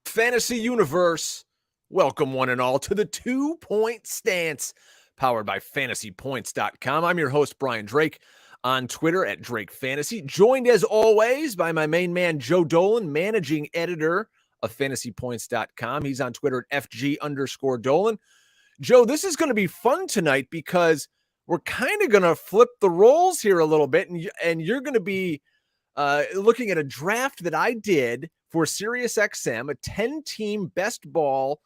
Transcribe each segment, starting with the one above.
Fantasy Universe. Welcome one and all to the 2-Point Stance, powered by fantasypoints.com. I'm your host, Brian Drake, on Twitter at Drake Fantasy, joined as always by my main man, Joe Dolan, managing editor of fantasypoints.com. He's on Twitter at FG_Dolan. Joe, this is going to be fun tonight because we're kind of going to flip the roles here a little bit, and you're going to be looking at a draft that I did for SiriusXM, a 10-team best ball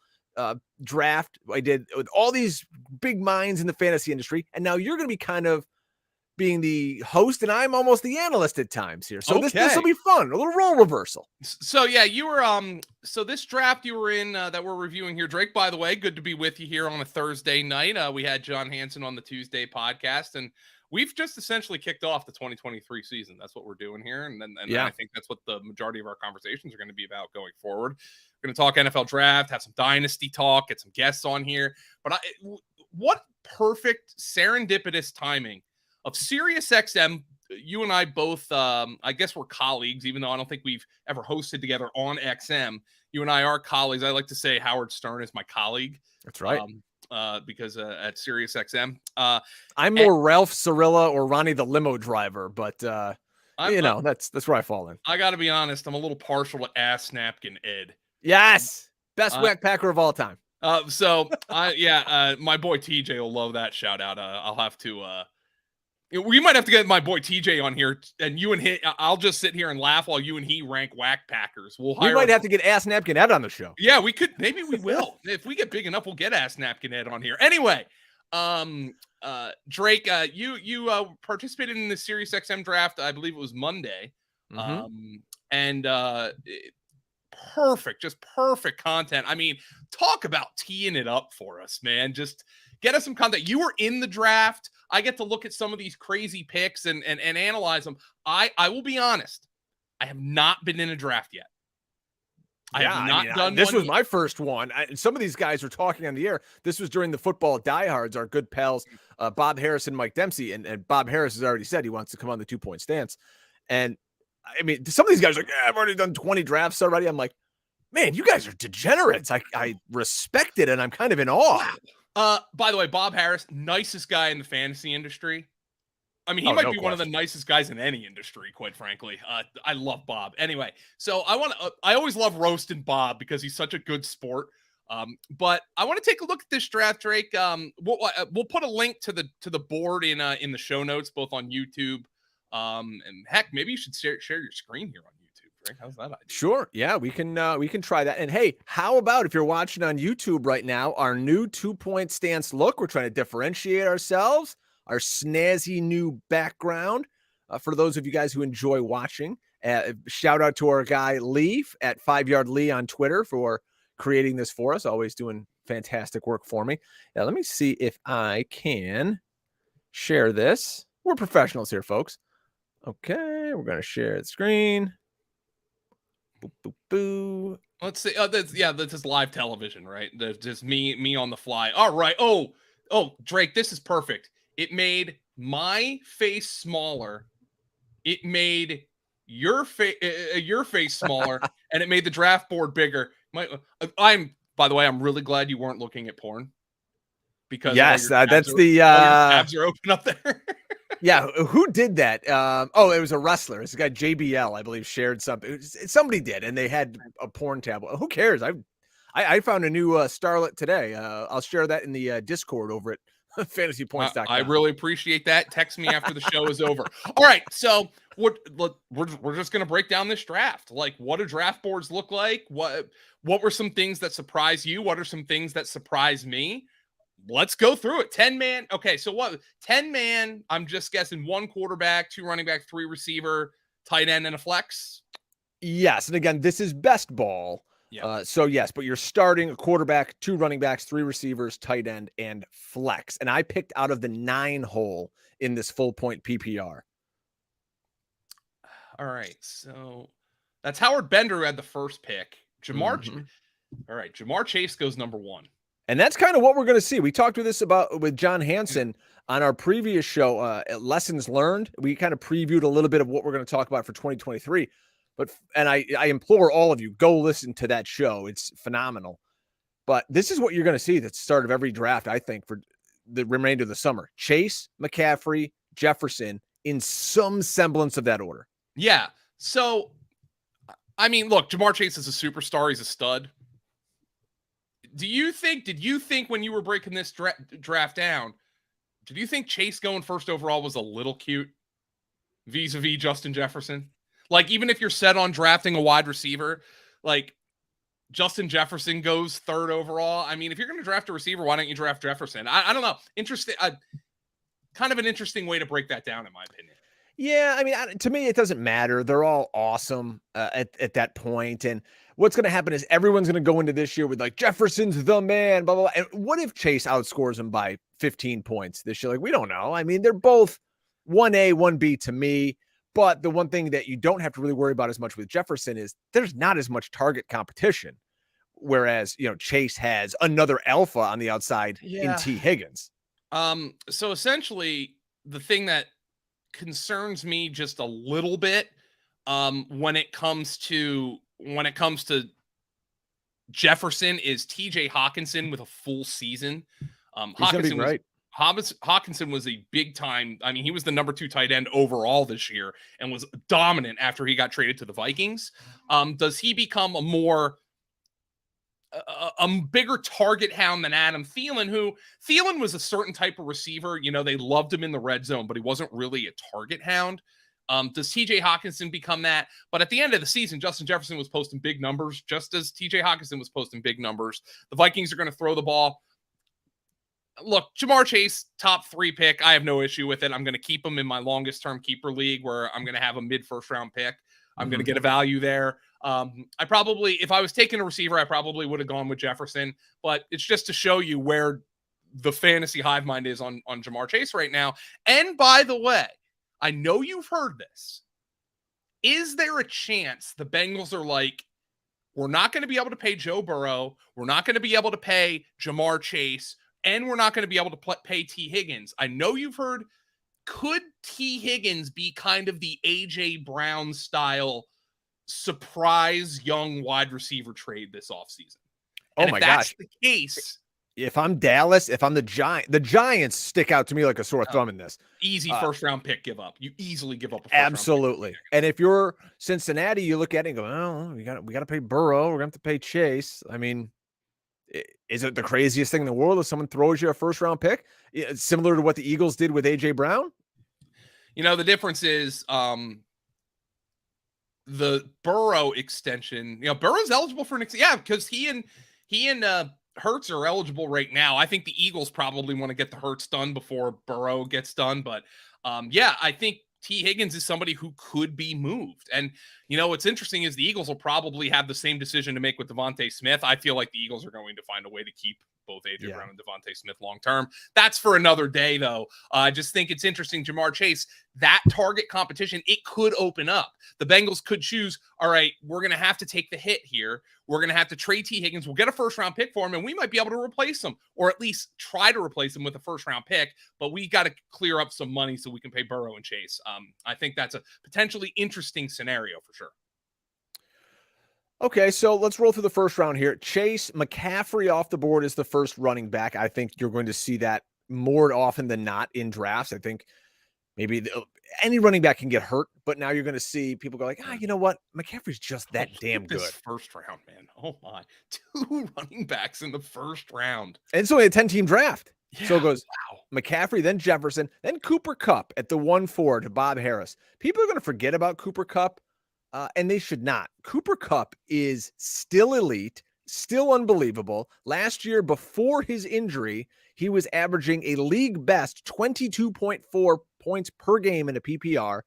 draft I did with all these big minds in the fantasy industry. And now you're going to be kind of being the host, and I'm almost the analyst at times here. So this will be fun, a little role reversal. So yeah, you were so this draft you were in that we're reviewing here, Drake, by the way, good to be with you here on a Thursday night. We had John Hansen on the Tuesday podcast, and we've just essentially kicked off the 2023 season. That's what we're doing here. And I think that's what the majority of our conversations are going to be about going forward. We're going to talk NFL draft, have some dynasty talk, get some guests on here. But what perfect serendipitous timing of SiriusXM. You and I both, I guess we're colleagues, even though I don't think we've ever hosted together on XM. You and I are colleagues. I like to say Howard Stern is my colleague. That's right. Because at SiriusXM, I'm more Ralph Cirilla or Ronnie the limo driver, but that's where I fall in. I got to be honest, I'm a little partial to Ass Napkin Ed. Yes, best whack packer of all time. My boy TJ will love that shout out. I'll have to. We might have to get my boy TJ on here, and you and he. I'll just sit here and laugh while you and he rank whack packers. We might have to get Ass Napkin Ed on the show. Yeah, we could. Maybe we will. If we get big enough, we'll get Ass Napkin Ed on here. Anyway, Drake, you participated in the SiriusXM draft. I believe it was Monday. Perfect content. I mean, talk about teeing it up for us, man. Just get us some content. You were in the draft. I get to look at some of these crazy picks and analyze them. I will be honest. I have not been in a draft yet. I have not done this. Was my first one. Some of these guys were talking on the air. This was during the football diehards, our good pals, Bob Harris and Mike Dempsey. And Bob Harris has already said he wants to come on the 2-Point Stance. And I mean, some of these guys are like, I've already done 20 drafts already. I'm like, man, you guys are degenerates. I respect it, and I'm kind of in awe. By the way, Bob Harris, nicest guy in the fantasy industry. I mean, he might be one of the nicest guys in any industry, quite frankly. I love Bob. Anyway, so I always love roasting Bob because he's such a good sport. But I want to take a look at this draft, Drake. We'll put a link to the board in the show notes, both on YouTube. And heck, maybe you should share your screen here on YouTube, Drake. How's that idea? Sure. Yeah, we can try that. And hey, how about if you're watching on YouTube right now, our new 2-Point Stance look? We're trying to differentiate ourselves, our snazzy new background. For those of you guys who enjoy watching, shout out to our guy Lee at 5 Yard Lee on Twitter for creating this for us. Always doing fantastic work for me. Now, let me see if I can share this. We're professionals here, folks. Okay, we're going to share the screen. Boop, boop, boo. Let's see. That's just live television, right? There's just me on the fly. All right. Oh, Drake, this is perfect. It made my face smaller. It made your face smaller, and it made the draft board bigger. By the way, I'm really glad you weren't looking at porn. Because yes, that's your tabs are open up there. Yeah, who did that? It was a wrestler. It's a guy, JBL, I believe, shared something. Somebody did, and they had a porn tab. Who cares? I found a new starlet today. I'll share that in the Discord over at fantasypoints.com. I really appreciate that. Text me after the show is over. All right, so we're just going to break down this draft. Like, what do draft boards look like? What were some things that surprise you? What are some things that surprise me? Let's go through it. 10-man. Okay, so what? 10-man, I'm just guessing 1 quarterback, 2 running back, 3 receiver, tight end, and a flex? Yes, and again, this is best ball. Yeah. So yes, but you're starting a quarterback, 2 running backs, 3 receivers, tight end, and flex. And I picked out of the 9 hole in this full point PPR. All right, so that's Howard Bender who had the first pick. All right, Jamar Chase goes number 1. And that's kind of what we're going to see. We talked with John Hansen on our previous show, Lessons Learned. We kind of previewed a little bit of what we're going to talk about for 2023. And I implore all of you, go listen to that show. It's phenomenal. But this is what you're going to see at the start of every draft, I think, for the remainder of the summer. Chase, McCaffrey, Jefferson in some semblance of that order. Yeah. So, I mean, look, Ja'Marr Chase is a superstar. He's a stud. Did you think when you were breaking this draft down, did you think Chase going first overall was a little cute vis-a-vis Justin Jefferson? Like, even if you're set on drafting a wide receiver, like Justin Jefferson goes third overall. I mean, if you're going to draft a receiver, why don't you draft Jefferson? I don't know. Interesting. Kind of an interesting way to break that down, in my opinion. Yeah, I mean, to me, it doesn't matter. They're all awesome at that point. And what's going to happen is everyone's going to go into this year with like Jefferson's the man, blah, blah, blah. And what if Chase outscores him by 15 points this year? Like, we don't know. I mean, they're both 1A, 1B to me. But the one thing that you don't have to really worry about as much with Jefferson is there's not as much target competition. Whereas, Chase has another alpha on the outside in T. Higgins. So essentially, the thing that concerns me just a little bit when it comes to Jefferson is TJ Hawkinson with a full season. Hawkinson was a big time. I mean, he was the number 2 tight end overall this year and was dominant after he got traded to the Vikings. Does he become a bigger target hound than Adam Thielen, Thielen was a certain type of receiver. They loved him in the red zone, but he wasn't really a target hound. Does TJ Hawkinson become that? But at the end of the season, Justin Jefferson was posting big numbers, just as TJ Hawkinson was posting big numbers. The Vikings are going to throw the ball. Look, Ja'Marr Chase, top 3 pick. I have no issue with it. I'm going to keep him in my longest term keeper league where I'm going to have a mid first round pick. I'm going to get a value there. I probably, if I was taking a receiver, I probably would have gone with Jefferson, but it's just to show you where the fantasy hive mind is on Ja'Marr Chase right now. And by the way, I know you've heard this. Is there a chance the Bengals are like, we're not going to be able to pay Joe Burrow, we're not going to be able to pay Ja'Marr Chase, and we're not going to be able to pay T. Higgins? I know you've heard, could T. Higgins be kind of the A.J. Brown style surprise young wide receiver trade this offseason? Oh my gosh. The case, if I'm Dallas, if I'm the Giants stick out to me like a sore thumb in this. Easy first round pick give up. You easily give up a first absolutely round pick. And if you're Cincinnati, you look at it and go, oh, we got to pay Burrow, we're going to have to pay Chase. I mean, is it the craziest thing in the world if someone throws you a first round pick? It's similar to what the Eagles did with AJ Brown. The difference is the Burrow extension. Burrow's eligible for an extension. Yeah, because he and Hurts are eligible right now. I think the Eagles probably want to get the Hurts done before Burrow gets done. But I think T. Higgins is somebody who could be moved. And, what's interesting is the Eagles will probably have the same decision to make with Devontae Smith. I feel like the Eagles are going to find a way to keep both AJ Brown and Devontae Smith long-term. That's for another day, though. I just think it's interesting. Ja'Marr Chase, that target competition, it could open up. The Bengals could choose, all right, we're going to have to take the hit here. We're going to have to trade T. Higgins. We'll get a first-round pick for him, and we might be able to replace him, or at least try to replace him with a first-round pick, but we got to clear up some money so we can pay Burrow and Chase. I think that's a potentially interesting scenario for sure. Okay, so let's roll through the first round here. Chase, McCaffrey off the board is the first running back. I think you're going to see that more often than not in drafts. I think maybe any running back can get hurt, but now you're going to see people go like, you know what? McCaffrey's just that damn good. First round, man. Oh my, 2 running backs in the first round. And it's only a 10-team draft. Yeah, so it goes McCaffrey, then Jefferson, then Cooper Kupp at the 1-4 to Bob Harris. People are going to forget about Cooper Kupp. And they should not. Cooper Kupp is still elite, still unbelievable. Last year, before his injury, he was averaging a league best 22.4 points per game in a PPR.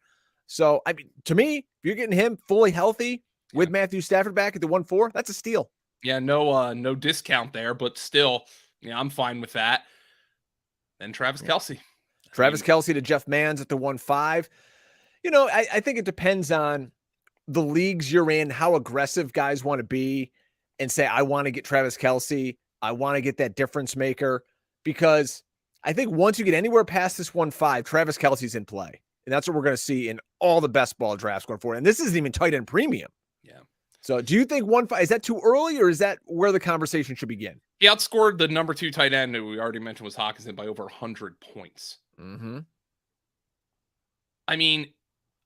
So, I mean, to me, if you're getting him fully healthy with Matthew Stafford back at the 1-4, that's a steal. Yeah, no discount there, but still, I'm fine with that. Then Travis Kelce. Travis Kelce to Jeff Manns at the 1-5. I think it depends on the leagues you're in, how aggressive guys want to be and say, I want to get Travis Kelce. I want to get that difference maker, because I think once you get anywhere past this 1-5, Travis Kelce's in play. And that's what we're going to see in all the best ball drafts going forward. And this isn't even tight end premium. Yeah. So do you think 1.5 is that too early, or is that where the conversation should begin? He outscored the number 2 tight end who we already mentioned was Hockenson by over 100 points. Mm-hmm. I mean,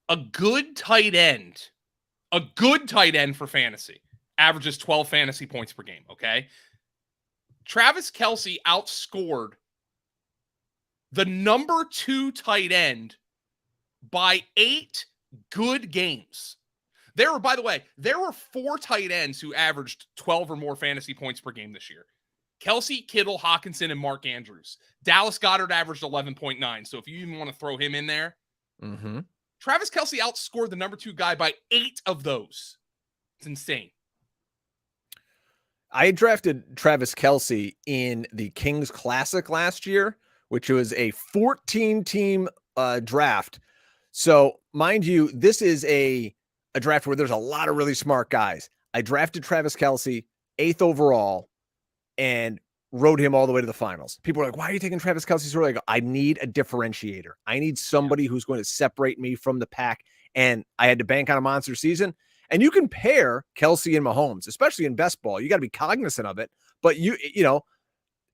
a good tight end for fantasy averages 12 fantasy points per game, okay? Travis Kelce outscored the number 2 tight end by 8 good games. By the way, there were 4 tight ends who averaged 12 or more fantasy points per game this year. Kelce, Kittle, Hockenson, and Mark Andrews. Dallas Goedert averaged 11.9. So if you even want to throw him in there, Travis Kelce outscored the number 2 guy by 8 of those. It's insane. I drafted Travis Kelce in the Kings Classic last year, which was a 14-team draft. So, mind you, this is a draft where there's a lot of really smart guys. I drafted Travis Kelce 8th overall and rode him all the way to the finals. People are like, why are you taking Travis Kelce so early? I go, I need a differentiator. I need somebody who's going to separate me from the pack. And I had to bank on a monster season. And you can pair Kelce and Mahomes, especially in best ball. You got to be cognizant of it. But you know,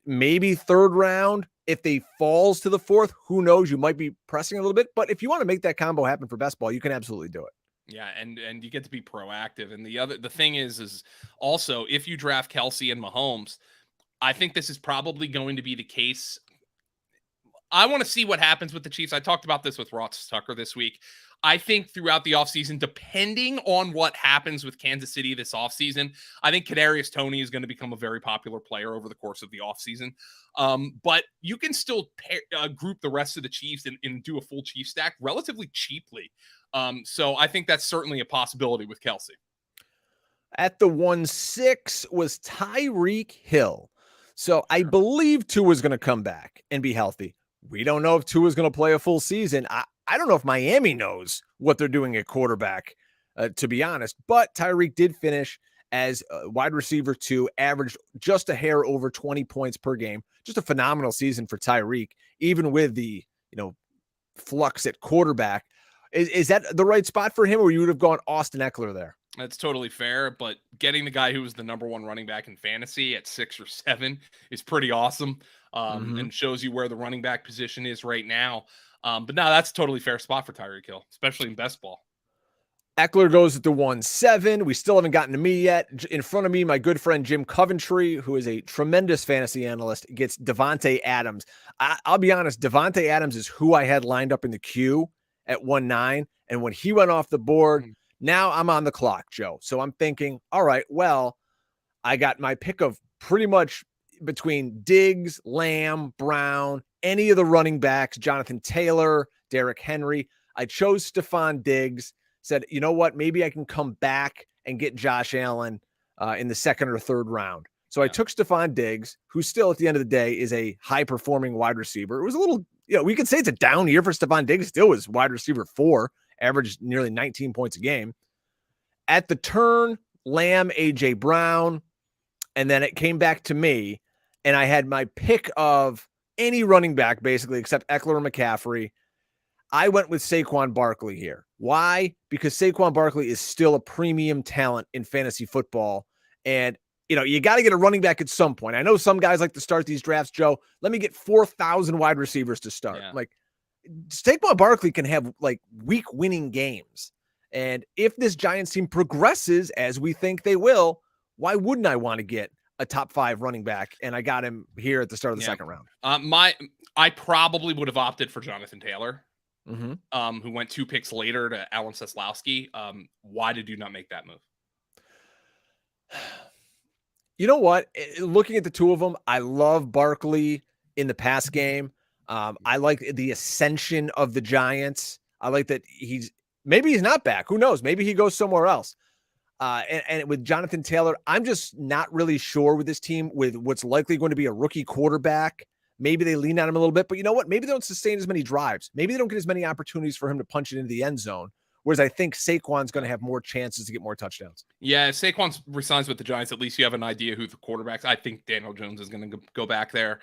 maybe 3rd round, if they falls to the 4th, who knows? You might be pressing a little bit. But if you want to make that combo happen for best ball, you can absolutely do it. Yeah, and you get to be proactive. And the thing is also if you draft Kelce and Mahomes, I think this is probably going to be the case. I want to see what happens with the Chiefs. I talked about this with Ross Tucker this week. I think throughout the offseason, depending on what happens with Kansas City this offseason, I think Kadarius Toney is going to become a very popular player over the course of the offseason. But you can still group the rest of the Chiefs and do a full Chief stack relatively cheaply. So I think that's certainly a possibility with Kelce. At the 1-6 was Tyreek Hill. So I believe Tua is going to come back and be healthy. We don't know if Tua is going to play a full season. I don't know if Miami knows what they're doing at quarterback, to be honest. But Tyreek did finish as wide receiver 2, averaged just a hair over 20 points per game. Just a phenomenal season for Tyreek, even with the flux at quarterback. Is that the right spot for him, or you would have gone Austin Eckler there? That's totally fair, but getting the guy who was the number 1 running back in fantasy at 6 or 7 is pretty awesome, and shows you where the running back position is right now. But no, that's a totally fair spot for Tyreek Hill, especially in best ball. Eckler goes at the 1-7. We still haven't gotten to me yet. In front of me, my good friend Jim Coventry, who is a tremendous fantasy analyst, gets Davante Adams. I'll be honest, Davante Adams is who I had lined up in the queue at 1-9, and when he went off the board, now I'm on the clock, Joe. So I'm thinking, all right, well, I got my pick of pretty much between Diggs, Lamb, Brown, any of the running backs, Jonathan Taylor, Derrick Henry. I chose Stephon Diggs, said, you know what, maybe I can come back and get Josh Allen in the 2nd or 3rd round. So I took Stephon Diggs, who still at the end of the day is a high-performing wide receiver. It was a little, we could say it's a down year for Stephon Diggs. Still was wide receiver 4, averaged nearly 19 points a game. At the turn, Lamb, A.J. Brown, and then it came back to me, and I had my pick of any running back, basically, except Eckler and McCaffrey. I went with Saquon Barkley here. Why? Because Saquon Barkley is still a premium talent in fantasy football, and you got to get a running back at some point. I know some guys like to start these drafts, Joe. Let me get 4,000 wide receivers to start. Yeah. Like, Saquon Barkley can have week winning games. And if this Giants team progresses as we think they will, why wouldn't I want to get a top 5 running back? And I got him here at the start of the 2nd round. I probably would have opted for Jonathan Taylor, Mm-hmm. who went 2 picks later to Alan Seslowsky. Why did you not make that move? You know what? Looking at the two of them, I love Barkley in the pass game. I like the ascension of the Giants. I like that maybe he's not back. Who knows? Maybe he goes somewhere else. And with Jonathan Taylor, I'm just not really sure with this team, with what's likely going to be a rookie quarterback. Maybe they lean on him a little bit, but you know what? Maybe they don't sustain as many drives. Maybe they don't get as many opportunities for him to punch it into the end zone, Whereas I think Saquon's going to have more chances to get more touchdowns. Yeah, if Saquon resigns with the Giants, at least you have an idea who the quarterbacks. I think Daniel Jones is going to go back there.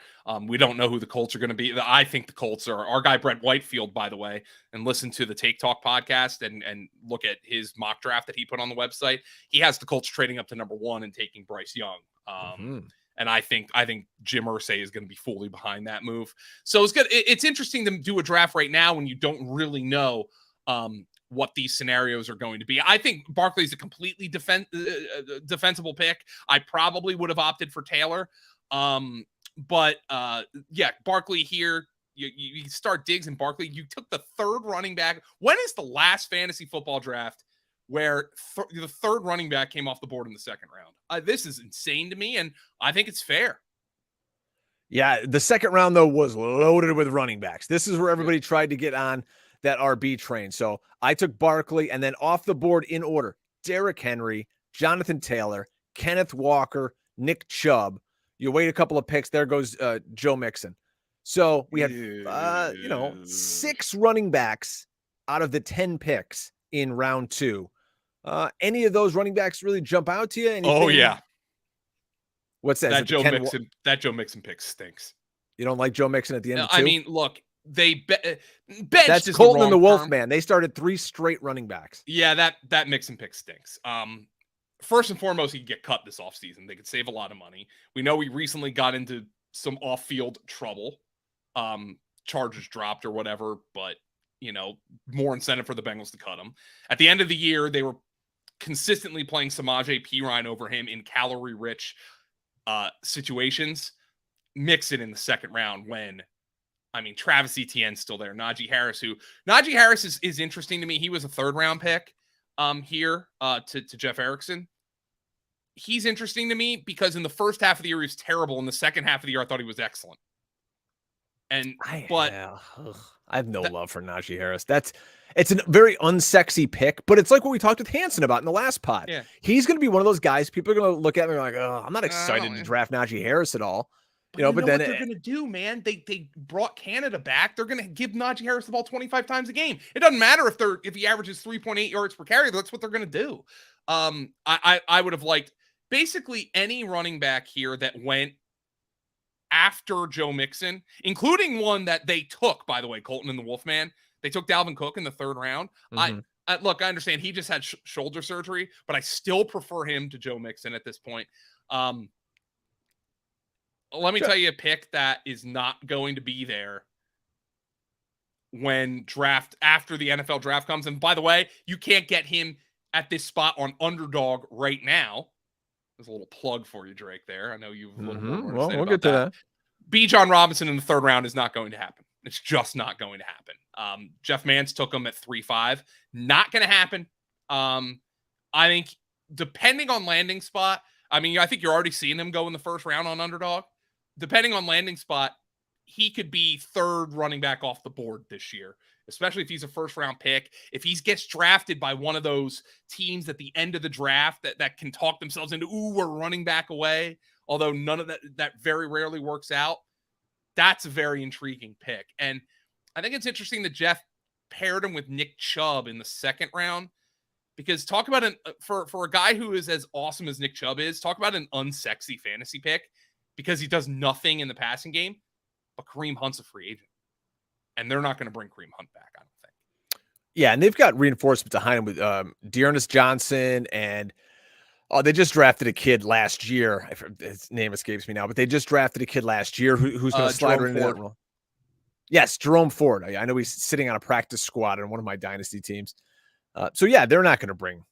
We don't know who the Colts are going to be. I think the Colts are our guy Brett Whitefield, by the way, and listen to the Take Talk podcast and look at his mock draft that he put on the website. He has the Colts trading up to number 1 and taking Bryce Young. And I think Jim Irsay is going to be fully behind that move. So it's good. It's interesting to do a draft right now when you don't really know what these scenarios are going to be. I think Barkley's a completely defensible pick. I probably would have opted for Taylor. But Barkley here, you start Diggs and Barkley. You took the 3rd running back. When is the last fantasy football draft where the 3rd running back came off the board in the 2nd round? This is insane to me, and I think it's fair. Yeah, the 2nd round, though, was loaded with running backs. This is where everybody tried to get on that RB train. So I took Barkley, and then off the board in order, Derrick Henry, Jonathan Taylor, Kenneth Walker, Nick Chubb. You wait a couple of picks. There goes Joe Mixon. So we had, 6 running backs out of the 10 picks in round 2. Any of those running backs really jump out to you? Anything? Oh, yeah. What's that? That Joe Mixon pick stinks. You don't like Joe Mixon at the end of 2? I mean, look, they that's Colton and the Wolfman. They started 3 straight running backs. Yeah, that Mixon pick stinks. First and foremost, he could get cut this offseason. They could save a lot of money. We know he recently got into some off-field trouble. Charges dropped or whatever, but more incentive for the Bengals to cut him. At the end of the year, they were consistently playing Samaje Perine over him in calorie-rich situations. Mixon in the 2nd round when Travis Etienne's still there. Najee Harris is interesting to me. He was a 3rd round pick here to Jeff Erickson. He's interesting to me because in the first half of the year, he was terrible. In the second half of the year, I thought he was excellent. I have no love for Najee Harris. It's a very unsexy pick, but it's like what we talked with Hansen about in the last pod. Yeah. He's going to be one of those guys. People are going to look at me like, oh, I'm not excited to draft Najee Harris at all. But then what they're going to do, man, they brought Canada back. They're going to give Najee Harris the ball 25 times a game. It doesn't matter if he averages 3.8 yards per carry. That's what they're going to do. I would have liked basically any running back here that went after Joe Mixon, including one that they took, by the way, Colton and the Wolfman. They took Dalvin Cook in the 3rd round. I understand he just had shoulder surgery, but I still prefer him to Joe Mixon at this point. Let me tell you a pick that is not going to be there when after the NFL draft comes. And by the way, you can't get him at this spot on Underdog right now. There's a little plug for you, Drake, there. I know you've a little more to say we'll about get to that. Bijan Robinson in the 3rd round is not going to happen. It's just not going to happen. Jeff Mance took him at 3.5. Not going to happen. I think depending on landing spot, I think you're already seeing him go in the 1st round on Underdog. Depending on landing spot, he could be 3rd running back off the board this year, especially if he's a 1st round pick. If he gets drafted by one of those teams at the end of the draft that can talk themselves into, we're running back away, although none of that very rarely works out, that's a very intriguing pick. And I think it's interesting that Jeff paired him with Nick Chubb in the 2nd round, because talk about for a guy who is as awesome as Nick Chubb is, talk about an unsexy fantasy pick, because he does nothing in the passing game. But Kareem Hunt's a free agent, and they're not going to bring Kareem Hunt back, I don't think. Yeah, and they've got reinforcements behind him with Dearness Johnson, and they just drafted a kid last year. His name escapes me now, but they just drafted a kid last year who's going to slide right into that role. Yes, Jerome Ford. I know he's sitting on a practice squad on one of my dynasty teams. So yeah, they're not going to bring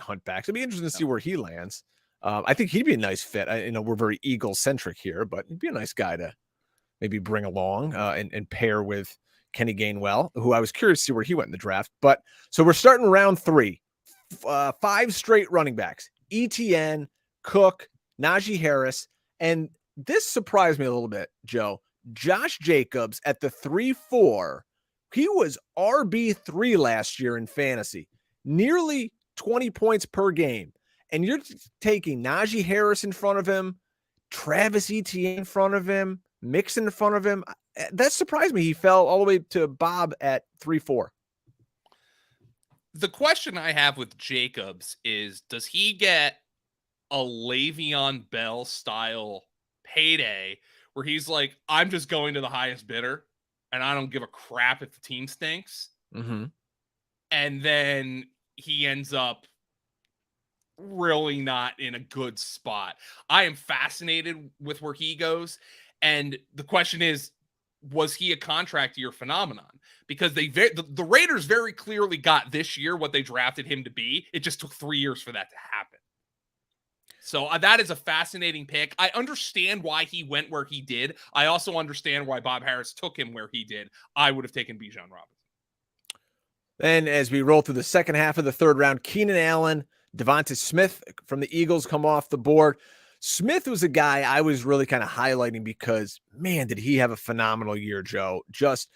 Hunt back. So it'll be interesting to see where he lands. I think he'd be a nice fit. We're very Eagles centric here, but he'd be a nice guy to maybe bring along and pair with Kenny Gainwell, who I was curious to see where he went in the draft. But so we're starting round 3, 5 straight running backs: Etienne, Cook, Najee Harris, and this surprised me a little bit, Joe. Josh Jacobs at the 3-4. He was RB3 last year in fantasy, nearly 20 points per game. And you're taking Najee Harris in front of him, Travis Etienne in front of him, Mixon in front of him. That surprised me. He fell all the way to Bob at 3-4. The question I have with Jacobs is, does he get a Le'Veon Bell style payday where he's like, I'm just going to the highest bidder and I don't give a crap if the team stinks? Mm-hmm. And then he ends up really not in a good spot. I am fascinated with where he goes. And the question is, was he a contract year phenomenon? Because the Raiders very clearly got this year what they drafted him to be. It just took 3 years for that to happen. So that is a fascinating pick. I understand why he went where he did. I also understand why Bob Harris took him where he did. I would have taken Bijan Robinson. Then as we roll through the second half of the third round, Keenan Allen, Devonta Smith from the Eagles come off the board. Smith was a guy I was really kind of highlighting because, man, did he have a phenomenal year, Joe. Just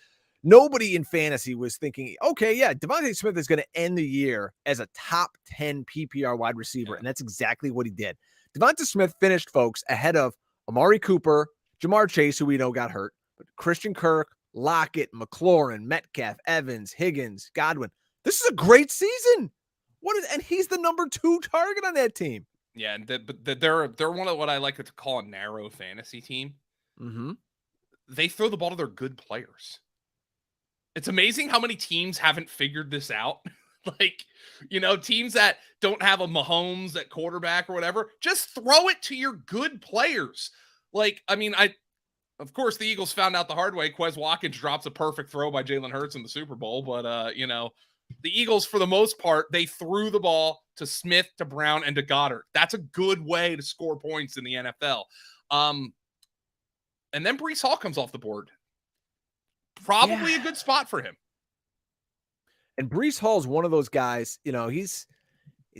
nobody in fantasy was thinking, okay, yeah, Devonta Smith is going to end the year as a top 10 PPR wide receiver, and that's exactly what he did. Devonta Smith finished, folks, ahead of Amari Cooper, Jamar Chase, who we know got hurt, but Christian Kirk, Lockett, McLaurin, Metcalf, Evans, Higgins, Godwin. This is a great season. And he's the number 2 target on that team. Yeah, and they're one of what I like to call a narrow fantasy team. Mm-hmm. They throw the ball to their good players. It's amazing how many teams haven't figured this out. Like, teams that don't have a Mahomes at quarterback or whatever, just throw it to your good players. Like, I mean, of course, the Eagles found out the hard way. Quez Watkins drops a perfect throw by Jalen Hurts in the Super Bowl. But, the Eagles, for the most part, they threw the ball to Smith, to Brown, and to Goddard. That's a good way to score points in the NFL. And then Breece Hall comes off the board. Probably a good spot for him. And Breece Hall is one of those guys, he's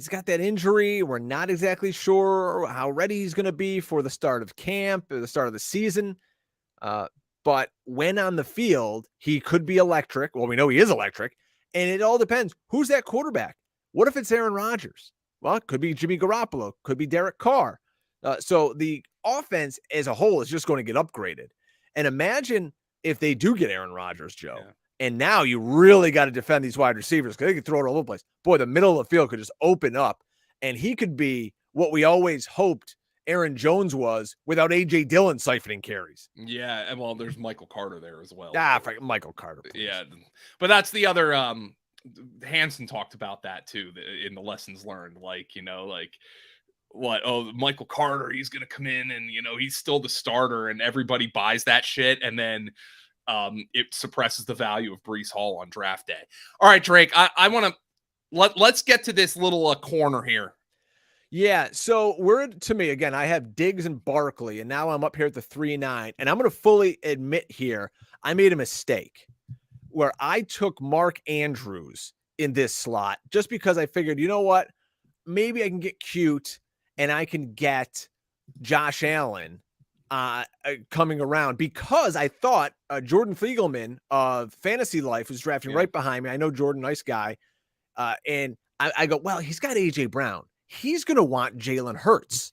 got that injury. We're not exactly sure how ready he's going to be for the start of camp or the start of the season. But when on the field, he could be electric. Well, we know he is electric. And it all depends. Who's that quarterback? What if it's Aaron Rodgers? Well, it could be Jimmy Garoppolo. Could be Derek Carr. So the offense as a whole is just going to get upgraded. And imagine if they do get Aaron Rodgers, Joe. Yeah. And now you really got to defend these wide receivers because they can throw it all over the place. Boy, the middle of the field could just open up. And he could be what we always hoped Aaron Jones was without A.J. Dillon siphoning carries. Yeah, and well, there's Michael Carter there as well. Michael Carter. Please. Yeah, but that's the other. Hansen talked about that too in the lessons learned. Michael Carter, he's gonna come in and he's still the starter, and everybody buys that shit, and then it suppresses the value of Breece Hall on draft day. All right, Drake, I want to let's get to this little corner here. Yeah, so to me, again, I have Diggs and Barkley, and now I'm up here at the 3-9, and I'm going to fully admit here, I made a mistake where I took Mark Andrews in this slot just because I figured, you know what, maybe I can get cute and I can get Josh Allen coming around because I thought Jordan Fliegelman of Fantasy Life was drafting right behind me. I know Jordan, nice guy. And I go, well, he's got A.J. Brown. He's going to want Jalen Hurts,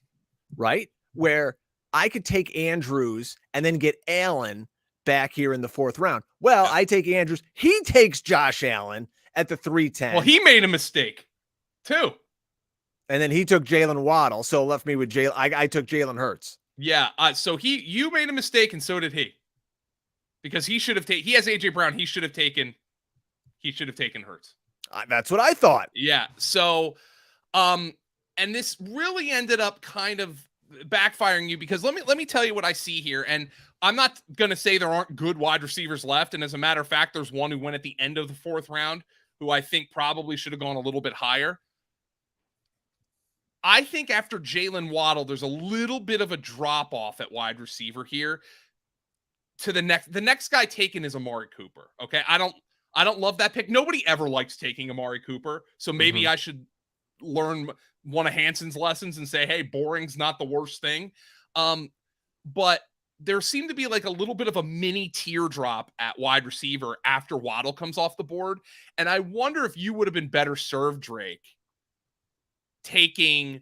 right? Where I could take Andrews and then get Allen back here in the 4th round. Well, I take Andrews. He takes Josh Allen at the 3-10. Well, he made a mistake too. And then he took Jalen Waddle. So left me with Jalen. I took Jalen Hurts. Yeah. So you made a mistake and so did he. Because he should have he has A.J. Brown. He should have taken Hurts. That's what I thought. Yeah. So, and this really ended up kind of backfiring you because let me tell you what I see here. And I'm not going to say there aren't good wide receivers left. And as a matter of fact, there's one who went at the end of the 4th round who I think probably should have gone a little bit higher. I think after Jalen Waddle, there's a little bit of a drop off at wide receiver here to the next guy taken is Amari Cooper. Okay. I don't love that pick. Nobody ever likes taking Amari Cooper. So maybe I should learn one of Hansen's lessons and say, hey, boring's not the worst thing. But there seemed to be like a little bit of a mini teardrop at wide receiver after Waddle comes off the board. And I wonder if you would have been better served, Drake, taking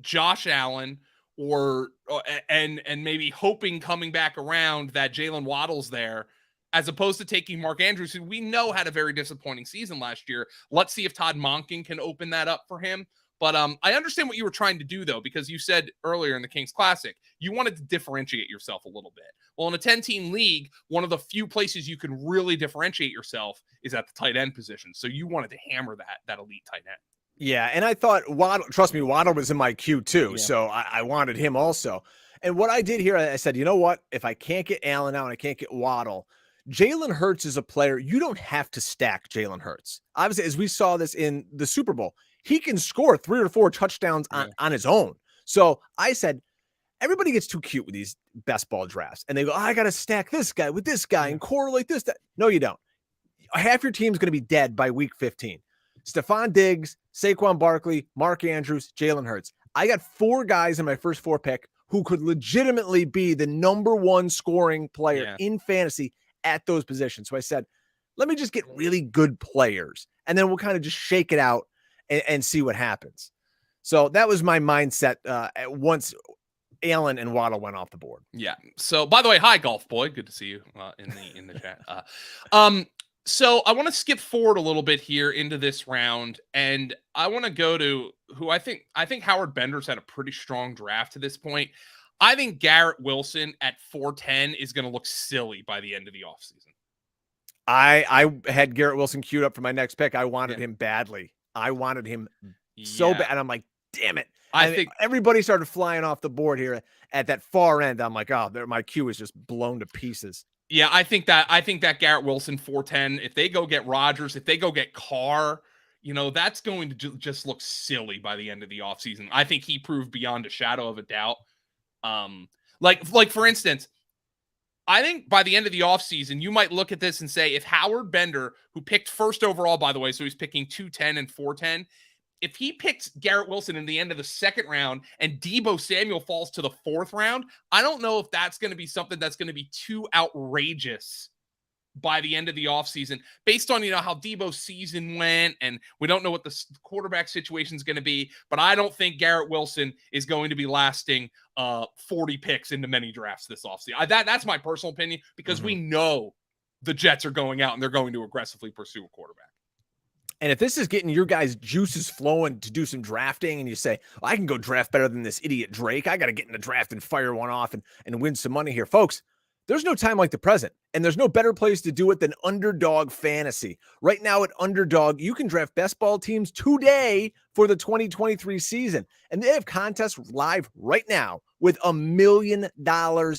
Josh Allen and maybe hoping coming back around that Jalen Waddle's there as opposed to taking Mark Andrews, who we know had a very disappointing season last year. Let's see if Todd Monken can open that up for him. But I understand what you were trying to do, though, because you said earlier in the Kings Classic, you wanted to differentiate yourself a little bit. Well, in a 10-team league, one of the few places you can really differentiate yourself is at the tight end position. So you wanted to hammer that elite tight end. Yeah, and I thought Waddle, trust me, Waddle was in my queue too, so I wanted him also. And what I did here, I said, you know what? If I can't get Allen out and I can't get Waddle, Jalen Hurts is a player. You don't have to stack Jalen Hurts. Obviously, as we saw this in the Super Bowl, he can score 3 or 4 touchdowns on his own. So I said, everybody gets too cute with these best ball drafts. And they go, I got to stack this guy with this guy and correlate this. That. No, you don't. Half your team's going to be dead by week 15. Stephon Diggs, Saquon Barkley, Mark Andrews, Jalen Hurts. I got 4 guys in my first 4 pick who could legitimately be the number 1 scoring player in fantasy at those positions. So I said, let me just get really good players, and then we'll kind of just shake it out and see what happens. So that was my mindset once Allen and Waddle went off the board. Yeah. So, by the way, hi, Golf Boy. Good to see you in the chat. So I want to skip forward a little bit here into this round, and I want to go to who I think Howard Bender's had a pretty strong draft to this point. I think Garrett Wilson at 410 is going to look silly by the end of the offseason. I had Garrett Wilson queued up for my next pick. I wanted him badly. I wanted him so bad. And I'm like, damn it. I think everybody started flying off the board here at that far end. I'm like, oh, my queue is just blown to pieces. Yeah, I think that Garrett Wilson 410, if they go get Rodgers, if they go get Carr, that's going to just look silly by the end of the offseason. I think he proved beyond a shadow of a doubt. Like for instance, I think by the end of the offseason, you might look at this and say, if Howard Bender, who picked first overall, by the way, so he's picking 210 and 410, if he picks Garrett Wilson in the end of the second round and Deebo Samuel falls to the 4th round, I don't know if that's going to be something that's going to be too outrageous by the end of the offseason, based on, how Deebo's season went, and we don't know what the quarterback situation is going to be, but I don't think Garrett Wilson is going to be lasting 40 picks into many drafts this offseason. That's my personal opinion, because we know the Jets are going out and they're going to aggressively pursue a quarterback. And if this is getting your guys' juices flowing to do some drafting, and you say, well, I can go draft better than this idiot Drake, I got to get in the draft and fire one off and win some money here. Folks, there's no time like the present, and there's no better place to do it than Underdog Fantasy. Right now at Underdog, you can draft best ball teams today for the 2023 season, and they have contests live right now with $1 million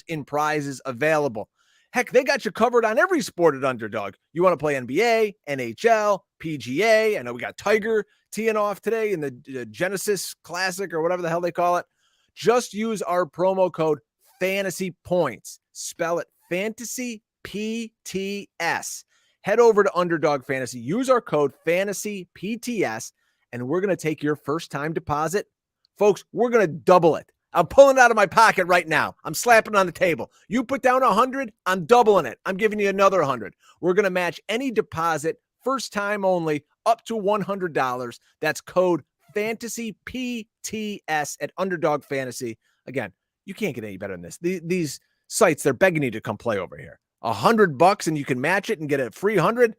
in prizes available. Heck, they got you covered on every sport at Underdog. You want to play NBA, NHL, PGA. I know we got Tiger teeing off today in the Genesis Classic or whatever the hell they call it. Just use our promo code Fantasy Points. Spell it Fantasy PTS. Head over to Underdog Fantasy. Use our code Fantasy PTS, and we're going to take your first time deposit. Folks, we're going to double it. I'm pulling it out of my pocket right now. I'm slapping it on the table. You put down 100, I'm doubling it. I'm giving you another 100. We're going to match any deposit, first time only, up to $100. That's code Fantasy PTS at Underdog Fantasy. Again, you can't get any better than this. These sites, they're begging you to come play over here. $100 and you can match it and get a free 100.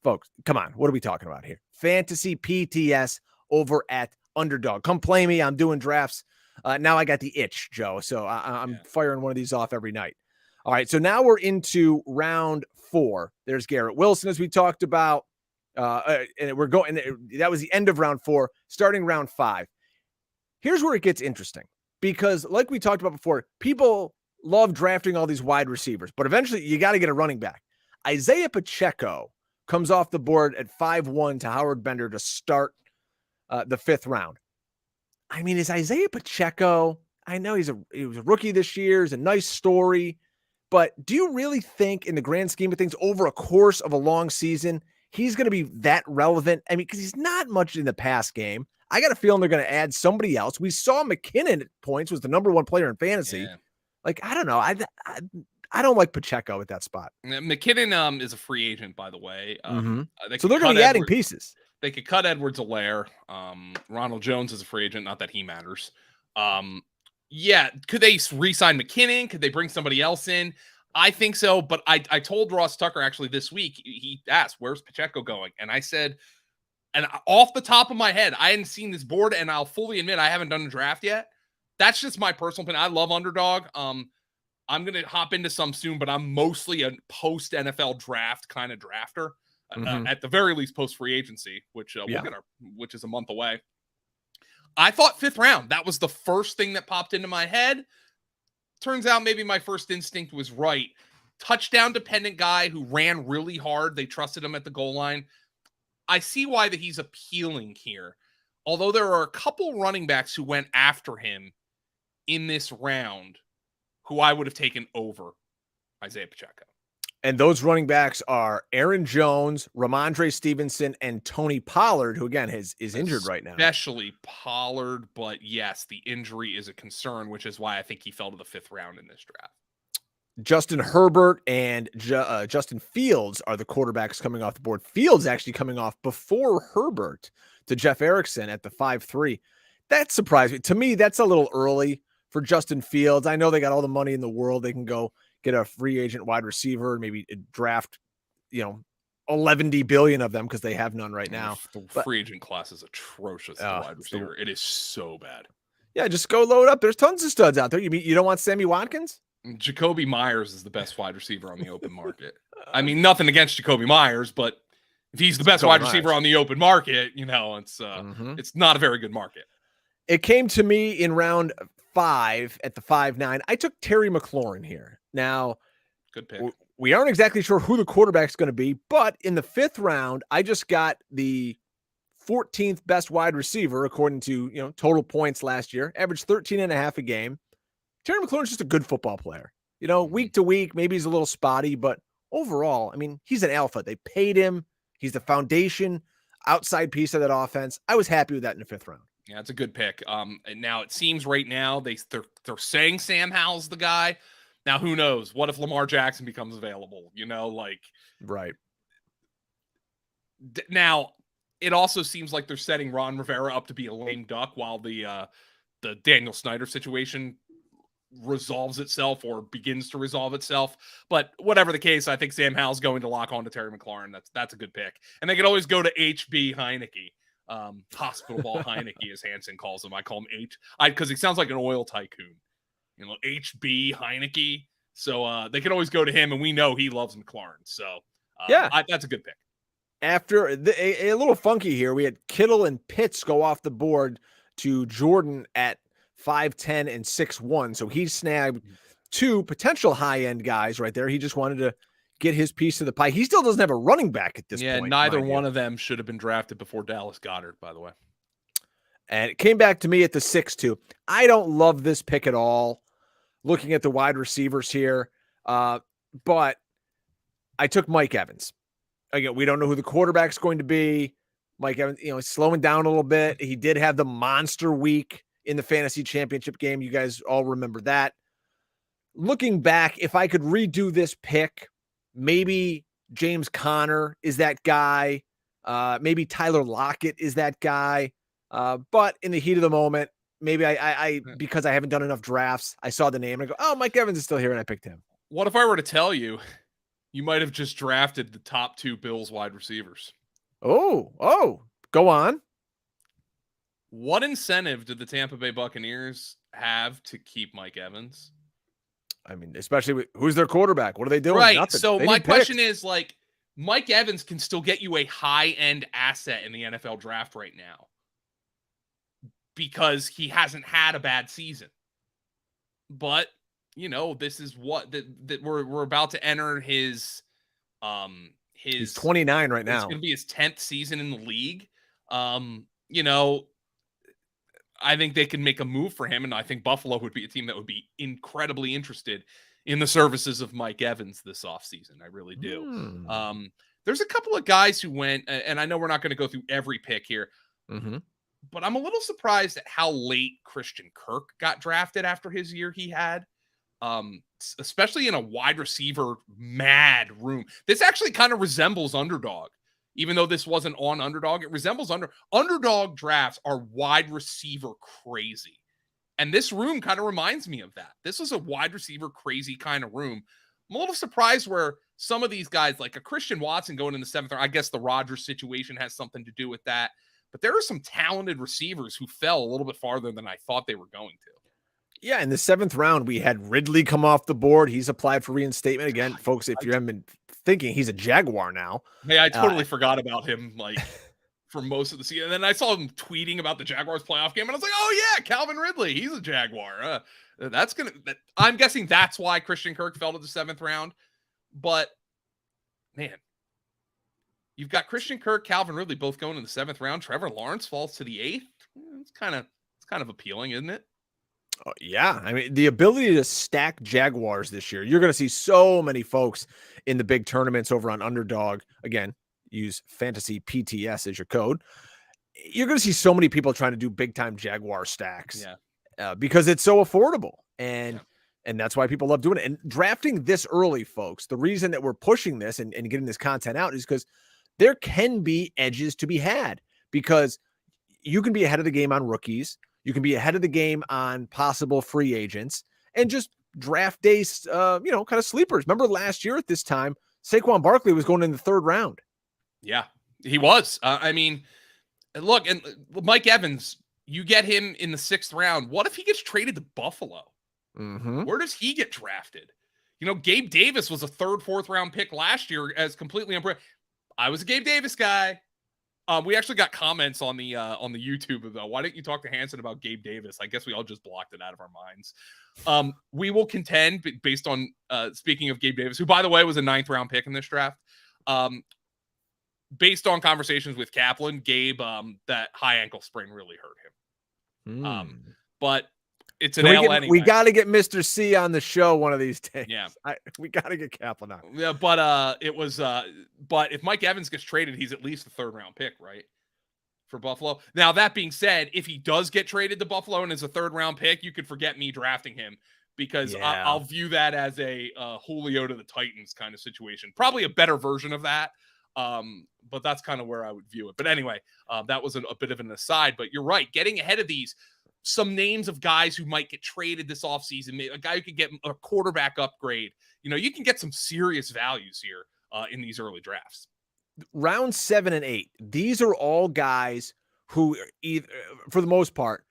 Folks, come on. What are we talking about here? Fantasy PTS over at Underdog. Come play me. I'm doing drafts. Now I got the itch, Joe. So I'm firing one of these off every night. All right. So now we're into round 4. There's Garrett Wilson, as we talked about. And we're going, that was the end of round 4, starting round 5. Here's where it gets interesting, because like we talked about before, people love drafting all these wide receivers, but eventually you got to get a running back. Isaiah Pacheco comes off the board at 5-1 to Howard Bender to start the 5th round. I mean, is Isaiah Pacheco, I know he was a rookie this year, is a nice story, but do you really think in the grand scheme of things over a course of a long season, he's going to be that relevant? I mean, because he's not much in the pass game. I got a feeling they're going to add somebody else. We saw McKinnon at points was the number 1 player in fantasy. Yeah. Like, I don't know. I don't like Pacheco at that spot. McKinnon is a free agent, by the way. So they're going to be adding pieces. They could cut Edwards-Helaire. Ronald Jones is a free agent. Not that he matters. Could they re-sign McKinnon? Could they bring somebody else in? I think so, but I told Ross Tucker actually this week, he asked, where's Pacheco going? And I said, and off the top of my head, I hadn't seen this board, and I'll fully admit I haven't done a draft yet. That's just my personal opinion. I love Underdog. I'm going to hop into some soon, but I'm mostly a post-NFL draft kind of drafter. At the very least, post-free agency, which which is a month away. I thought 5th round. That was the first thing that popped into my head. Turns out maybe my first instinct was right. Touchdown dependent guy who ran really hard. They trusted him at the goal line. I see why that he's appealing here. Although there are a couple running backs who went after him in this round who I would have taken over Isaiah Pacheco. And those running backs are Aaron Jones, Ramondre Stevenson, and Tony Pollard, who again is injured right now. Especially Pollard, but yes, the injury is a concern, which is why I think he fell to the 5th round in this draft. Justin Herbert and Justin Fields are the quarterbacks coming off the board. Fields actually coming off before Herbert to Jeff Erickson at the 5-3. That surprised me. To me, that's a little early for Justin Fields. I know they got all the money in the world. They can go get a free agent wide receiver, maybe draft, 11 billion of them because they have none right now. The free agent class is atrocious. The wide receiver, it is so bad. Yeah, just go load up. There's tons of studs out there. You don't want Sammy Watkins? Jacoby Myers is the best wide receiver on the open market. I mean, nothing against Jacoby Myers, but if he's the best wide receiver on the open market, it's not a very good market. It came to me in round 5 at the 5-9. I took Terry McLaurin here. Now, good pick. We aren't exactly sure who the quarterback's going to be, but in the 5th round, I just got the 14th best wide receiver according to, total points last year, averaged 13.5 a game. Terry McLaurin's just a good football player. Week to week, maybe he's a little spotty, but overall, I mean, he's an alpha. They paid him. He's the foundation, outside piece of that offense. I was happy with that in the 5th round. Yeah, it's a good pick. And now it seems right now they're saying Sam Howell's the guy. Now, who knows? What if Lamar Jackson becomes available? Right. Now, it also seems like they're setting Ron Rivera up to be a lame duck while the Daniel Snyder situation resolves itself or begins to resolve itself. But whatever the case, I think Sam Howell's going to lock on to Terry McLaurin. That's a good pick. And they could always go to HB Heineke. Hospital ball Heineke, as Hansen calls him. I call him because he sounds like an oil tycoon. HB Heineke. So they can always go to him, and we know he loves McLaurin. So that's a good pick. After a little funky here, we had Kittle and Pitts go off the board to Jordan at 5'10" and 6'1". So he snagged 2 potential high-end guys right there. He just wanted to get his piece of the pie. He still doesn't have a running back at this point. Yeah, neither one of them should have been drafted before Dallas Goedert, by the way. And it came back to me at the 6-2. I don't love this pick at all, looking at the wide receivers here. But I took Mike Evans. Again, we don't know who the quarterback's going to be. Mike Evans, he's slowing down a little bit. He did have the monster week in the fantasy championship game. You guys all remember that. Looking back, if I could redo this pick, maybe James Conner is that guy. Maybe Tyler Lockett is that guy. But in the heat of the moment, maybe I because I haven't done enough drafts, I saw the name and I go, oh, Mike Evans is still here, and I picked him. What if I were to tell you, you might have just drafted the top 2 Bills wide receivers? Oh, go on. What incentive did the Tampa Bay Buccaneers have to keep Mike Evans? I mean, especially with who's their quarterback? What are they doing? Right. Nothing. So my question is, Mike Evans can still get you a high-end asset in the NFL draft right now because he hasn't had a bad season. But, this is what that we're about to enter his he's 29 right now. It's going to be his 10th season in the league. I think they can make a move for him, and I think Buffalo would be a team that would be incredibly interested in the services of Mike Evans this offseason. I really do. There's a couple of guys who went, and I know we're not going to go through every pick here, but I'm a little surprised at how late Christian Kirk got drafted after his year he had, especially in a wide receiver mad room. This actually kind of resembles Underdog. Even though this wasn't on Underdog, it resembles Underdog drafts are wide receiver crazy. And this room kind of reminds me of that. This was a wide receiver crazy kind of room. I'm a little surprised where some of these guys, like a Christian Watson going in the 7th round, I guess the Rodgers situation has something to do with that. But there are some talented receivers who fell a little bit farther than I thought they were going to. Yeah, in the 7th round, we had Ridley come off the board. He's applied for reinstatement again, folks. If you haven't been thinking, he's a Jaguar now. Hey, I totally forgot about him, like for most of the season. And then I saw him tweeting about the Jaguars playoff game, and I was like, "Oh yeah, Calvin Ridley, he's a Jaguar." I'm guessing that's why Christian Kirk fell to the 7th round. But man, you've got Christian Kirk, Calvin Ridley both going in the 7th round. Trevor Lawrence falls to the 8th. It's kind of appealing, isn't it? Yeah, I mean, the ability to stack Jaguars this year, you're going to see so many folks in the big tournaments over on Underdog. Again, use Fantasy PTS as your code. You're going to see so many people trying to do big time Jaguar stacks because it's so affordable. And that's why people love doing it. And drafting this early, folks, the reason that we're pushing this and getting this content out is because there can be edges to be had, because you can be ahead of the game on rookies. You can be ahead of the game on possible free agents and just draft days, kind of sleepers. Remember last year at this time, Saquon Barkley was going in the 3rd round. Yeah, he was. I mean, look, and Mike Evans, you get him in the 6th round. What if he gets traded to Buffalo? Mm-hmm. Where does he get drafted? Gabe Davis was a 3rd, 4th round pick last year as completely unpredictable. I was a Gabe Davis guy. We actually got comments on the YouTube though. Why didn't you talk to Hanson about Gabe Davis? I guess we all just blocked it out of our minds. We will contend based on speaking of Gabe Davis, who by the way was a 9th round pick in this draft. Based on conversations with Kaplan, Gabe, that high ankle sprain really hurt him. But it's an L anyway. We got to get Mr. C on the show one of these days. Yeah, we got to get Kaplan on. Yeah, but it was. But if Mike Evans gets traded, he's at least the 3rd round pick, right? For Buffalo. Now that being said, if he does get traded to Buffalo and is a 3rd round pick, you could forget me drafting him, because I'll view that as a Julio to the Titans kind of situation. Probably a better version of that. But that's kind of where I would view it. But anyway, that was a bit of an aside. But you're right, getting ahead of these. Some names of guys who might get traded this offseason, a guy who could get a quarterback upgrade. You can get some serious values here in these early drafts. Round 7 and 8, these are all guys who either, for the most part,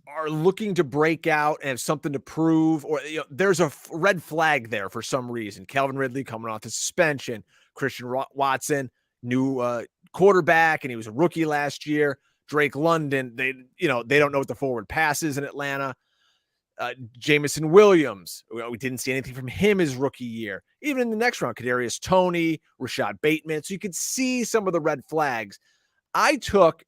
are looking to break out and have something to prove, or there's a red flag there for some reason. Calvin Ridley coming off the suspension, Christian Watson, new quarterback, and he was a rookie last year. Drake London, they don't know what the forward pass is in Atlanta. Jameson Williams, we didn't see anything from him his rookie year. Even in the next round, Kadarius Toney, Rashad Bateman. So you could see some of the red flags. I took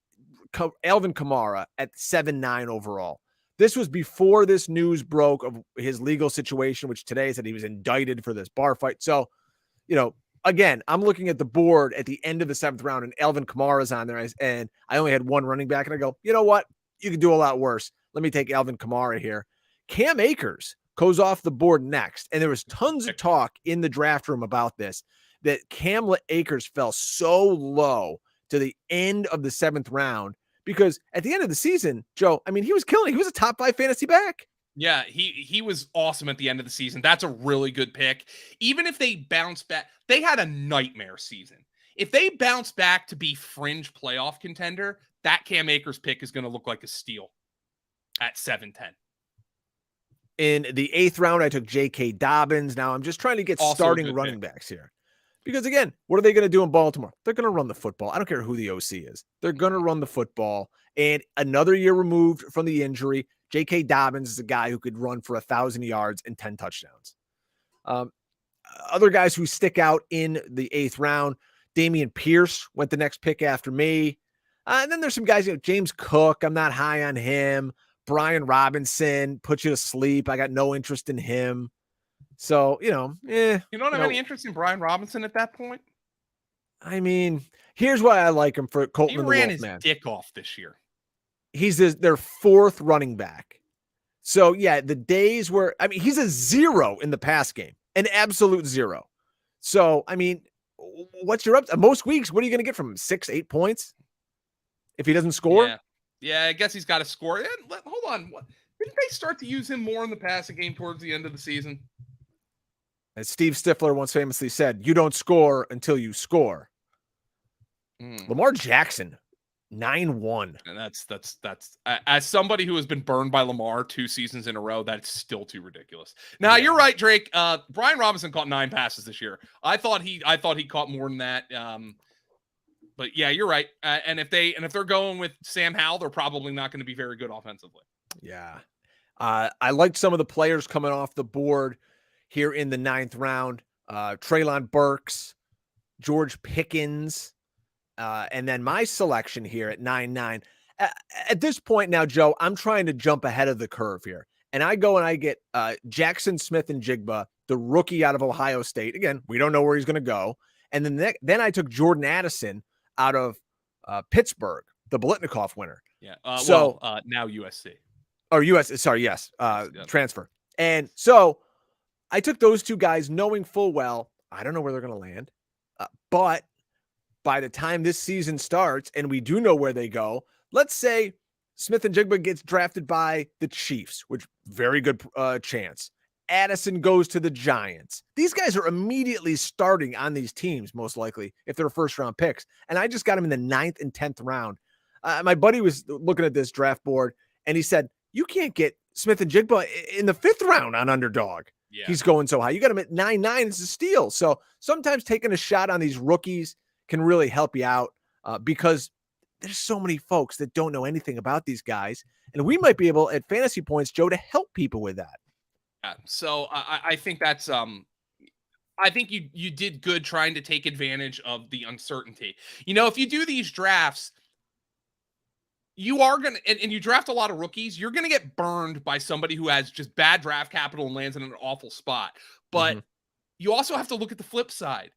Alvin Kamara at 7-9 overall. This was before this news broke of his legal situation, which today said he was indicted for this bar fight. So, again, I'm looking at the board at the end of the 7th round, and Alvin Kamara's on there, and I only had one running back, and I go, you know what? You could do a lot worse. Let me take Alvin Kamara here. Cam Akers goes off the board next, and there was tons of talk in the draft room about this, that Cam Akers fell so low to the end of the 7th round, because at the end of the season, Joe, I mean, he was killing. He was a top 5 fantasy back. Yeah, he was awesome at the end of the season. That's a really good pick. Even if they bounce back, they had a nightmare season. If they bounce back to be fringe playoff contender, that Cam Akers pick is going to look like a steal at 7-10. In the 8th round, I took J.K. Dobbins. Now I'm just trying to get Also starting running backs here. Because again, what are they going to do in Baltimore? They're going to run the football. I don't care who the OC is. They're going to run the football. And another year removed from the injury, J.K. Dobbins is a guy who could run for 1,000 yards and 10 touchdowns. Other guys who stick out in the 8th round, Dameon Pierce went the next pick after me. And then there's some guys, James Cook, I'm not high on him. Brian Robinson, put you to sleep. I got no interest in him. So, You don't have any interest in Brian Robinson at that point? I mean, here's why I like him for Colton he and the ran Wolfman. his dick off this year. He's their 4th running back. So, yeah, the days where, I mean, he's a 0 in the pass game, an absolute 0. So, I mean, what's your up? Most weeks, what are you going to get from him? 6, 8 points if he doesn't score? Yeah, I guess he's got to score. Hold on. Didn't they start to use him more in the passing game towards the end of the season? As Steve Stifler once famously said, you don't score until you score. Lamar Jackson, 9-1. And that's as somebody who has been burned by Lamar 2 seasons in a row, that's still too ridiculous. Now you're right, Drake. Brian Robinson caught 9 passes this year. I thought he caught more than that. But yeah, you're right. And if they're going with Sam Howell, they're probably not going to be very good offensively. Yeah. I liked some of the players coming off the board here in the 9th round. Treylon Burks, George Pickens, and then my selection here at 9-9. At this point now, Joe, I'm trying to jump ahead of the curve here. And I go and I get Jackson Smith-Njigba, the rookie out of Ohio State. Again, we don't know where he's going to go. And then I took Jordan Addison out of Pittsburgh, the Biletnikoff winner. Yeah. Now USC. Or US, sorry, yes, transfer. And so I took those 2 guys knowing full well, I don't know where they're going to land. But by the time this season starts and we do know where they go, let's say Smith-Njigba gets drafted by the Chiefs, which very good chance. Addison goes to the Giants. These guys are immediately starting on these teams, most likely, if they're first-round picks. And I just got him in the 9th and 10th round. My buddy was looking at this draft board, and he said, you can't get Smith-Njigba in the 5th round on Underdog. Yeah. He's going so high. You got him at 9-9. It's a steal. So sometimes taking a shot on these rookies can really help you out because there's so many folks that don't know anything about these guys. And we might be able at Fantasy Points, Joe, to help people with that. Yeah. So I think that's I think you did good trying to take advantage of the uncertainty. If you do these drafts, you are going to, and you draft a lot of rookies, you're going to get burned by somebody who has just bad draft capital and lands in an awful spot. But you also have to look at the flip side.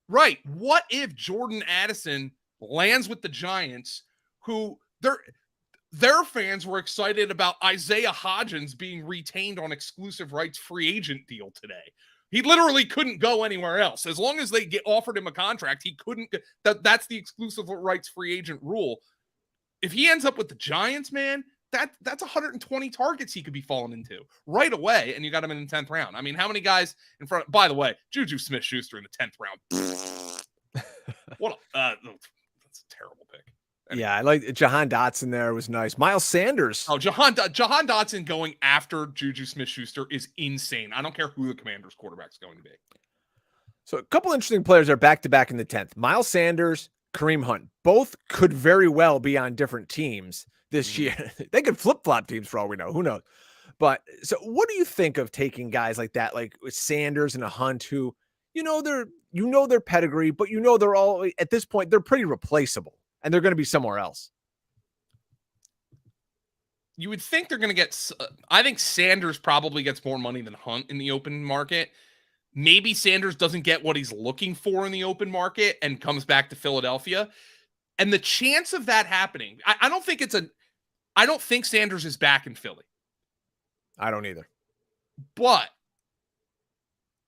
Right. What if Jordan Addison lands with the Giants, who their fans were excited about Isaiah Hodgins being retained on exclusive rights free agent deal today? He literally couldn't go anywhere else. As long as they offered him a contract, he couldn't. That's the exclusive rights free agent rule. If he ends up with the Giants, man, that's 120 targets he could be falling into right away, and you got him in the 10th round. I mean, how many guys in front? By the way, Juju Smith-Schuster in the 10th round. What? That's a terrible pick. Anyway. Yeah, I like Jahan Dotson there. Was nice. Miles Sanders. Oh, Jahan Dotson going after Juju Smith-Schuster is insane. I don't care who the Commanders quarterback's going to be. So a couple interesting players are back-to-back in the 10th. Miles Sanders, Kareem Hunt. Both could very well be on different teams this year. They could flip-flop teams for all we know. Who knows? But so what do you think of taking guys like that, like with Sanders and a Hunt, who, their pedigree, but they're all, at this point, they're pretty replaceable and they're going to be somewhere else. You would think they're going to get, I think Sanders probably gets more money than Hunt in the open market. Maybe Sanders doesn't get what he's looking for in the open market and comes back to Philadelphia. And the chance of that happening, I don't think Sanders is back in Philly. I don't either. But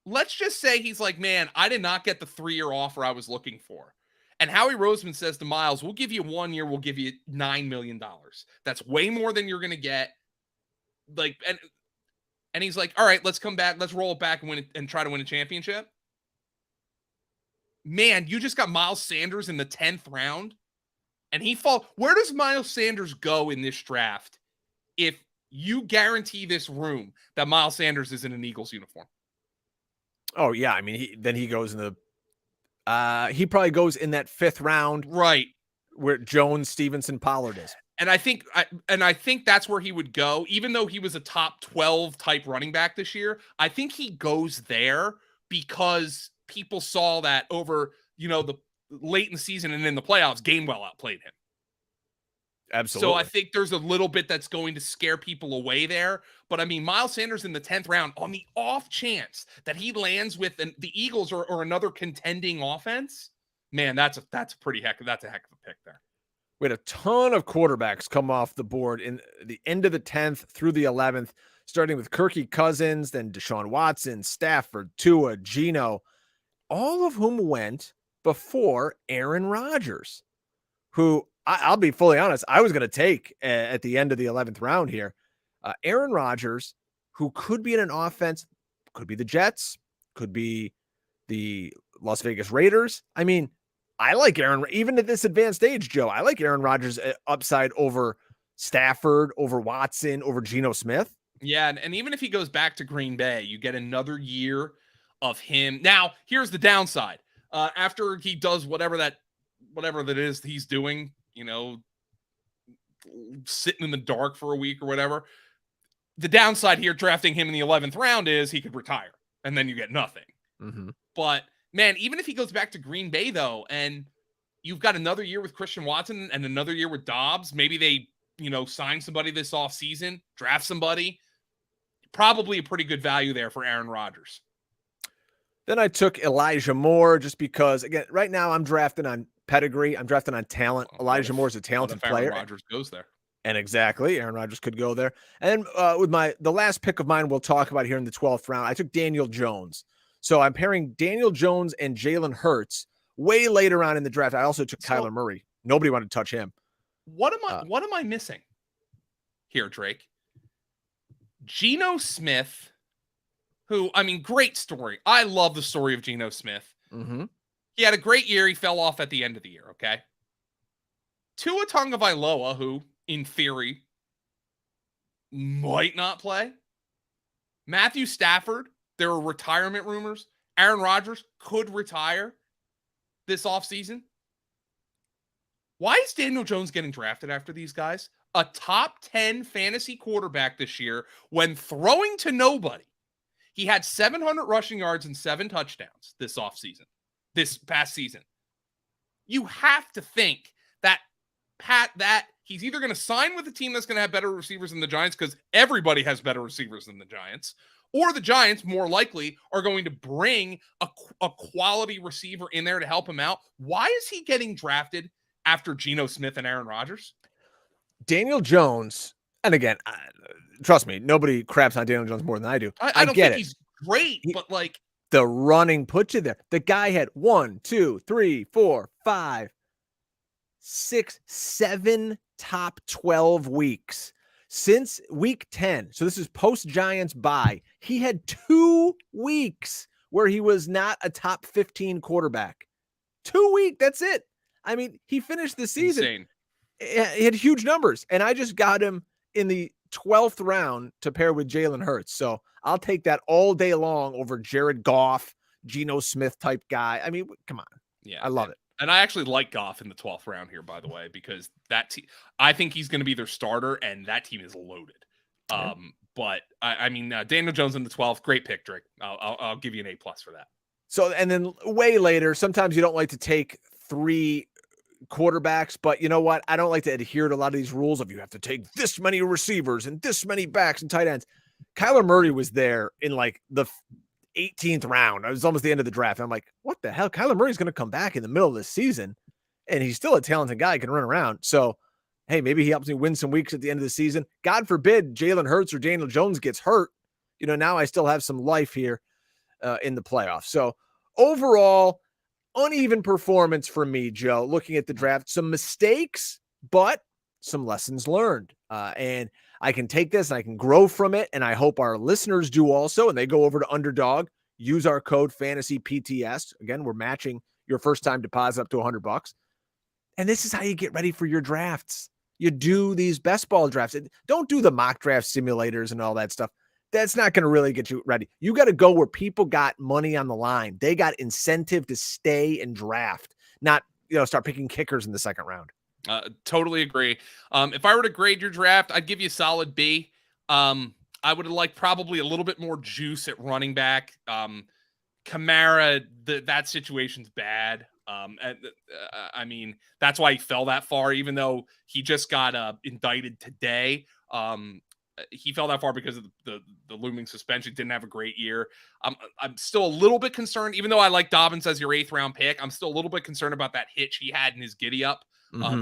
let's just say he's like, man, I did not get the 3-year offer I was looking for. And Howie Roseman says to Miles, we'll give you 1 year, we'll give you $9 million. That's way more than you're going to get. And he's like, all right, let's come back. Let's roll it back and win it and try to win a championship. Man, you just got Miles Sanders in the 10th round. And where does Miles Sanders go in this draft if you guarantee this room that Miles Sanders is in an Eagles uniform? Oh, yeah. I mean, he goes in he probably goes in that 5th round. Right. Where Jones, Stevenson, Pollard is. And I think that's where he would go, even though he was a top 12 type running back this year. I think he goes there because people saw that over, the late in the season and in the playoffs, Gainwell outplayed him. Absolutely. So I think there's a little bit that's going to scare people away there. But I mean, Miles Sanders in the 10th round, on the off chance that he lands with the Eagles or another contending offense, man, that's a heck of a pick there. We had a ton of quarterbacks come off the board in the end of the 10th through the 11th, starting with Kirky Cousins, then Deshaun Watson, Stafford, Tua, Geno, all of whom went before Aaron Rodgers, who I'll be fully honest, I was going to take at the end of the 11th round here. Aaron Rodgers, who could be in an offense, could be the Jets, could be the Las Vegas Raiders. I mean, I like Aaron, even at this advanced age, Joe. I like Aaron Rodgers upside over Stafford, over Watson, over Geno Smith. Yeah, and even if he goes back to Green Bay, you get another year of him. Now, here's the downside. After he does whatever that is he's doing, sitting in the dark for a week or whatever. The downside here, drafting him in the 11th round, is he could retire, and then you get nothing. Mm-hmm. But, man, even if he goes back to Green Bay, though, and you've got another year with Christian Watson and another year with Dobbs, maybe they, sign somebody this offseason, draft somebody, probably a pretty good value there for Aaron Rodgers. Then I took Elijah Moore just because, again, right now I'm drafting on pedigree. I'm drafting on talent. Elijah Moore is a talented player. Aaron Rodgers goes there. And exactly, Aaron Rodgers could go there. And with the last pick of mine we'll talk about here in the 12th round, I took Daniel Jones. So I'm pairing Daniel Jones and Jalen Hurts way later on in the draft. I also took Kyler Murray. Nobody wanted to touch him. What am I missing here, Drake? Geno Smith, who, I mean, great story. I love the story of Geno Smith. Mm-hmm. He had a great year. He fell off at the end of the year, okay? Tua Tagovailoa, who, in theory, might not play. Matthew Stafford, there are retirement rumors. Aaron Rodgers could retire this offseason. Why is Daniel Jones getting drafted after these guys? A top 10 fantasy quarterback this year when throwing to nobody. He had 700 rushing yards and 7 touchdowns this past season. You have to think that he's either going to sign with a team that's going to have better receivers than the Giants, because everybody has better receivers than the Giants, or the Giants, more likely, are going to bring a quality receiver in there to help him out. Why is he getting drafted after Geno Smith and Aaron Rodgers? Daniel Jones, and again, trust me, nobody craps on Daniel Jones more than I do. I don't think he's great, but like the running put you there. The guy had 1, 2, 3, 4, 5, 6, 7 top 12 weeks since week 10. So this is post Giants bye. He had 2 weeks where he was not a top 15 quarterback. 2 weeks. That's it. I mean, he finished the season. Insane. He had huge numbers, and I just got him in the 12th round to pair with Jalen Hurts. So I'll take that all day long over Jared Goff, Geno Smith type guy. I mean, come on. Yeah, I love it. And I actually like Goff in the 12th round here, by the way, because that team, I think he's going to be their starter, and that team is loaded. Yeah. But I mean, Daniel Jones in the 12th, great pick, Drake. I'll give you an A+ for that. So, and then way later, sometimes you don't like to take 3 quarterbacks, but you know what? I don't like to adhere to a lot of these rules of you have to take this many receivers and this many backs and tight ends. Kyler Murray was there in like the 18th round. It was almost the end of the draft. I'm like, what the hell? Kyler Murray's going to come back in the middle of this season, and he's still a talented guy, can run around. So, hey, maybe he helps me win some weeks at the end of the season. God forbid Jalen Hurts or Daniel Jones gets hurt. Now I still have some life here in the playoffs. So overall, uneven performance for me, Joe, looking at the draft. Some mistakes, but some lessons learned. And I can take this and I can grow from it. And I hope our listeners do also. And they go over to Underdog, use our code FANTASYPTS. Again, we're matching your first time deposit up to $100. And this is how you get ready for your drafts. You do these best ball drafts. Don't do the mock draft simulators and all that stuff. That's not going to really get you ready. You got to go where people got money on the line. They got incentive to stay and draft, not, start picking kickers in the second round. Totally agree. If I were to grade your draft, I'd give you a solid B. I would have liked probably a little bit more juice at running back. Kamara, that situation's bad. I mean, that's why he fell that far, even though he just got indicted today. He fell that far because of the looming suspension. Didn't have a great year. I'm still a little bit concerned, even though I like Dobbins as your 8th round pick. I'm still a little bit concerned about that hitch he had in his giddy up,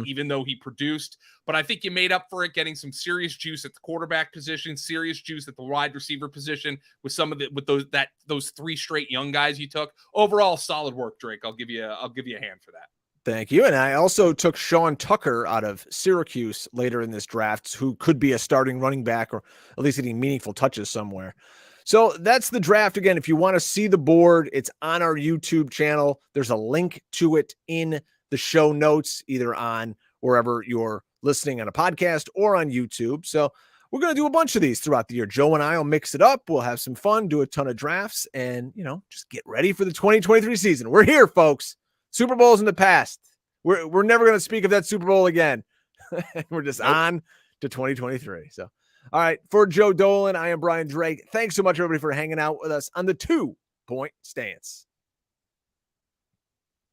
even though he produced. But I think you made up for it, getting some serious juice at the quarterback position, serious juice at the wide receiver position with those 3 straight young guys you took. Overall, solid work, Drake. I'll give you a hand for that. Thank you. And I also took Sean Tucker out of Syracuse later in this draft, who could be a starting running back or at least getting meaningful touches somewhere. So that's the draft. Again, if you want to see the board, it's on our YouTube channel. There's a link to it in the show notes, either on wherever you're listening on a podcast or on YouTube. So we're going to do a bunch of these throughout the year. Joe and I will mix it up. We'll have some fun, do a ton of drafts, and, just get ready for the 2023 season. We're here, folks. Super Bowl's in the past. We're never going to speak of that Super Bowl again. We're just on to 2023. So, all right, for Joe Dolan, I am Brian Drake. Thanks so much, everybody, for hanging out with us on the 2 Point Stance.